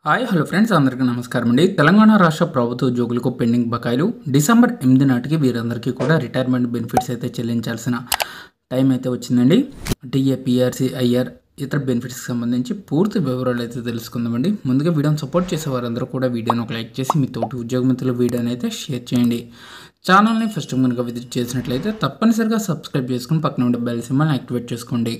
Hi hello friends, అందరికీ నమస్కారం అండి. తెలంగాణ రాష్ట్ర ప్రభుత్వ ఉద్యోగులకు పెండింగ్ బకాయిలు డిసెంబర్ 8 నాటికి వీరందరికీ కూడా రిటైర్మెంట్ బెనిఫిట్స్ అయితే చెల్లించాల్సిన టైం అయితే వచ్చిందండి. టీఏ, పిఆర్సీ, ఐఆర్ ఇతర బెనిఫిట్స్కి సంబంధించి పూర్తి వివరాలు అయితే తెలుసుకుందామండి. ముందుగా వీడియోని సపోర్ట్ చేసే వారందరూ కూడా వీడియోని ఒక లైక్ చేసి మీ తోటి ఉద్యోగ మిత్రుల వీడియోని అయితే షేర్ చేయండి. ఛానల్ని ఫస్ట్ కనుక విజిట్ చేసినట్లయితే తప్పనిసరిగా సబ్స్క్రైబ్ చేసుకుని పక్కన ఉండే బెల్ సింబల్ని యాక్టివేట్ చేసుకోండి.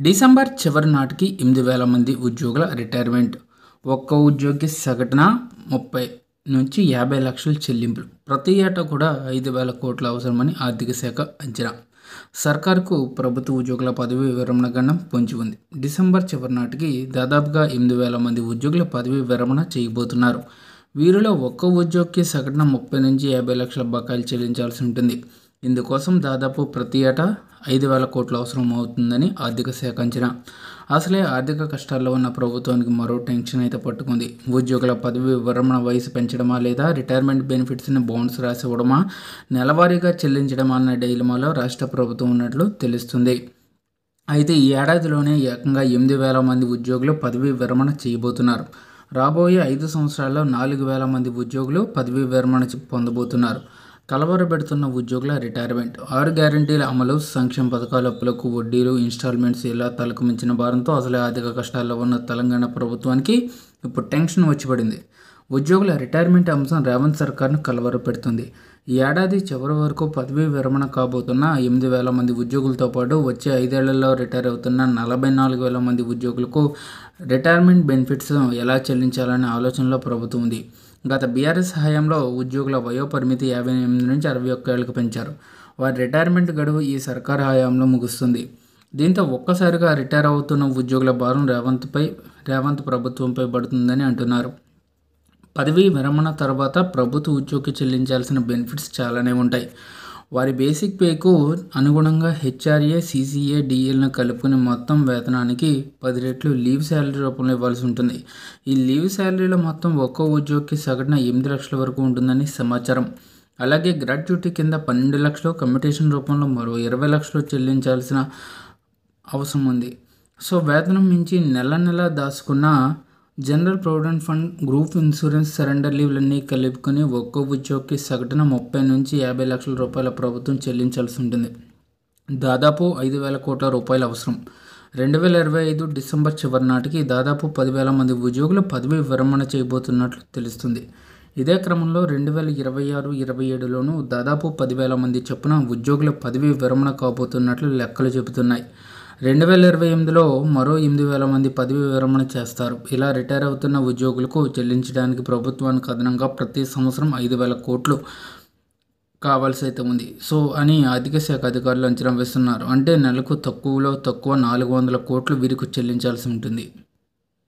డిసెంబర్ చివరి నాటికి 8,000 మంది ఉద్యోగుల రిటైర్మెంట్. ఒక్క ఉద్యోగి సగటున 30 నుంచి 50 లక్షలు చెల్లింపులు. ప్రతి ఏటా కూడా 5,000 కోట్లు అవసరమని ఆర్థిక శాఖ అంచనా. సర్కారుకు ప్రభుత్వ ఉద్యోగుల పదవి విరమణ గండం పొంచి ఉంది. డిసెంబర్ చివరి నాటికి దాదాపుగా 8,000 మంది ఉద్యోగుల పదవి విరమణ చేయబోతున్నారు. వీరిలో ఒక్క ఉద్యోగికి సగటున 30 నుంచి 50 లక్షల బకాయిలు చెల్లించాల్సి ఉంటుంది. ఇందుకోసం దాదాపు ప్రతి ఏటా 5,000 కోట్లు అవసరం అవుతుందని ఆర్థిక శాఖ అంచనా. అసలే ఆర్థిక కష్టాల్లో ఉన్న ప్రభుత్వానికి మరో టెన్షన్ అయితే పట్టుకుంది. ఉద్యోగుల పదవి విరమణ వయసు పెంచడమా లేదా రిటైర్మెంట్ బెనిఫిట్స్ని బౌన్స్ రాసి ఇవ్వడమా, నెలవారీగా చెల్లించడమా అన్న డైలమాలో రాష్ట్ర ప్రభుత్వం ఉన్నట్లు తెలుస్తుంది. అయితే ఈ ఏడాదిలోనే ఏకంగా 8,000 మంది ఉద్యోగులు పదవీ విరమణ చేయబోతున్నారు. రాబోయే 5 సంవత్సరాల్లో 4,000 మంది ఉద్యోగులు పదవీ విరమణ పొందబోతున్నారు. కలవరపెడుతున్న ఉద్యోగుల రిటైర్మెంట్. 6 గ్యారంటీల అమలు, సంక్షేమ పథకాల అప్పులకు వడ్డీలు, ఇన్స్టాల్మెంట్స్ ఇలా తలకు మించిన భారంతో అసలే ఆర్థిక కష్టాల్లో ఉన్న తెలంగాణ ప్రభుత్వానికి ఇప్పుడు టెన్షన్ వచ్చిపడింది. ఉద్యోగుల రిటైర్మెంట్ అంశం రేవంత్ సర్కార్ను కలవరపెడుతుంది. ఈ ఏడాది చివరి వరకు పదవీ విరమణ కాబోతున్న 8,000 మంది ఉద్యోగులతో పాటు వచ్చే 5 ఏళ్లలో రిటైర్ అవుతున్న 44,000 మంది ఉద్యోగులకు రిటైర్మెంట్ బెనిఫిట్స్ ఎలా చెల్లించాలనే ఆలోచనలో ప్రభుత్వం ఉంది. గత బీఆర్ఎస్ హయాంలో ఉద్యోగుల వయోపరిమితి 58 నుంచి 61 ఏళ్లకు పెంచారు. వారి రిటైర్మెంట్ గడువు ఈ సర్కారు హయాంలో ముగుస్తుంది. దీంతో ఒక్కసారిగా రిటైర్ అవుతున్న ఉద్యోగుల భారం రేవంత్ ప్రభుత్వంపై పడుతుందని అంటున్నారు. పదవీ విరమణ తర్వాత ప్రభుత్వ ఉద్యోగికి చెల్లించాల్సిన బెనిఫిట్స్ చాలానే ఉంటాయి. వారి బేసిక్ పేకు అనుగుణంగా హెచ్ఆర్ఏ, సీసీఏ, డిఎల్ను కలుపుకుని మొత్తం వేతనానికి 10 రెట్లు లీవ్ శాలరీ రూపంలో ఇవ్వాల్సి ఉంటుంది. ఈ లీవ్ శాలరీలో మొత్తం ఒక్కో ఉద్యోగికి సగటున 8 లక్షల వరకు ఉంటుందని సమాచారం. అలాగే గ్రాట్యుటీ కింద 12 లక్షలు, కమ్యూటేషన్ రూపంలో మరో 20 లక్షలు చెల్లించాల్సిన అవసరం ఉంది. సో వేతనం మించి నెల నెల దాచుకున్న general provident fund, group insurance, surrender లీవ్లన్నీ కలుపుకొని ఒక్కో ఉద్యోగికి సగటున 30 నుంచి 50 లక్షల రూపాయల ప్రభుత్వం చెల్లించాల్సి ఉంటుంది. దాదాపు 5,000 కోట్ల రూపాయలు అవసరం. 2025 డిసెంబర్ చివరి నాటికి దాదాపు 10,000 మంది ఉద్యోగులు పదవీ విరమణ చేయబోతున్నట్లు తెలుస్తుంది. ఇదే క్రమంలో 2026-27లోనూ దాదాపు 10,000 మంది చొప్పున ఉద్యోగుల పదవీ విరమణ కాబోతున్నట్లు లెక్కలు చెబుతున్నాయి. 2028లో మరో 8,000 మంది పదవీ విరమణ చేస్తారు. ఇలా రిటైర్ అవుతున్న ఉద్యోగులకు చెల్లించడానికి ప్రభుత్వానికి అదనంగా ప్రతి సంవత్సరం 5,000 కోట్లు కావాల్సి అయితే ఉంది. అని ఆర్థిక శాఖ అధికారులు అంచనా వేస్తున్నారు. అంటే నెలకు తక్కువలో తక్కువ 400 కోట్లు వీరికి చెల్లించాల్సి ఉంటుంది.